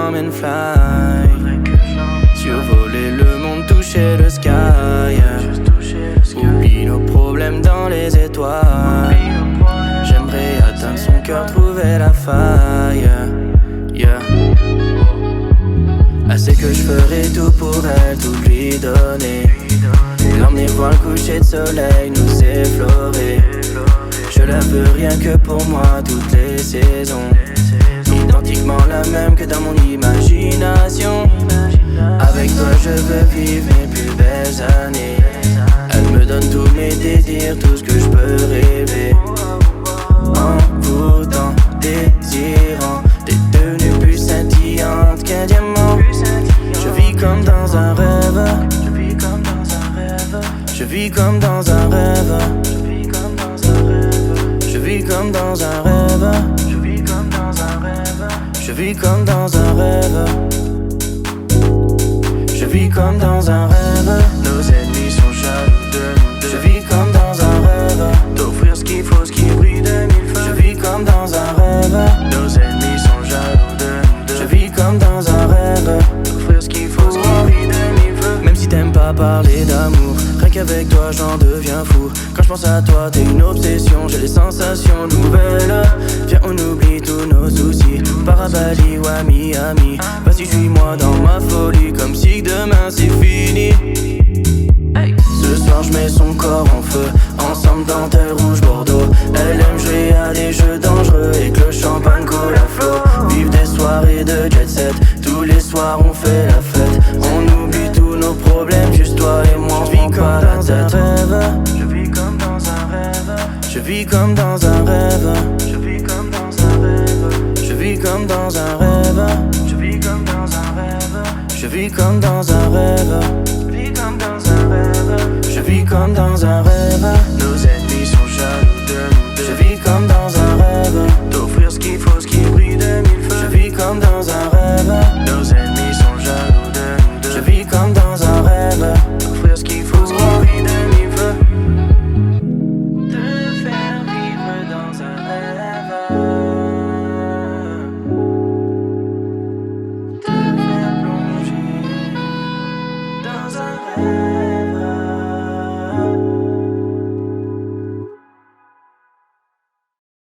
l'emmène fly, survoler le monde, toucher le sky. Oublie nos problèmes dans les étoiles. J'aimerais atteindre son cœur, trouver la faille. Assez que je ferai tout pour elle, tout lui donner. L'emmener voir le coucher de soleil, nous effleurer. Je la veux rien que pour moi, toutes les saisons. Identiquement la même que dans mon imagination. Avec toi je veux vivre mes plus belles années. Elle me donne tous mes désirs, tout ce que je peux rêver. Envoûtant, désirant, t'es devenue plus scintillante qu'un diamant. Je vis comme dans un rêve. Je vis comme dans un rêve. Je vis comme dans un rêve. Je vis comme dans un rêve. Je vis comme dans un rêve. Nos ennemis sont jaloux de nous deux. Je vis comme dans un rêve. D'offrir ce qu'il faut, ce qui brille de mille feux. Je vis comme dans un rêve. Nos ennemis sont jaloux de nous deux. Je vis comme dans un rêve. D'offrir ce qu'il faut, ce qui brille de mille feux. Même si t'aimes pas parler d'amour, rien qu'avec toi j'en deviens fou. Quand je pense à toi t'es une obsession. J'ai des sensations nouvelles. Viens on oublie tous nos soucis. Part à Bali ou à Miami. Vas-y suis-moi dans ma folie, comme si demain c'est fini. Ce soir je mets son corps en feu. Ensemble dentelle rouge bordeaux. Elle aime jouer à des jeux dangereux et que le champagne coule à flot. Vive des soirées de jet set. Tous les soirs on fait la fête. On oublie tous nos problèmes, juste toi et moi. Je vis comme dans un rêve. Je vis comme dans un rêve. Je vis comme dans un rêve. Je vis comme dans un rêve. Je vis comme dans un rêve. Je vis comme dans un rêve. Je vis comme dans un rêve.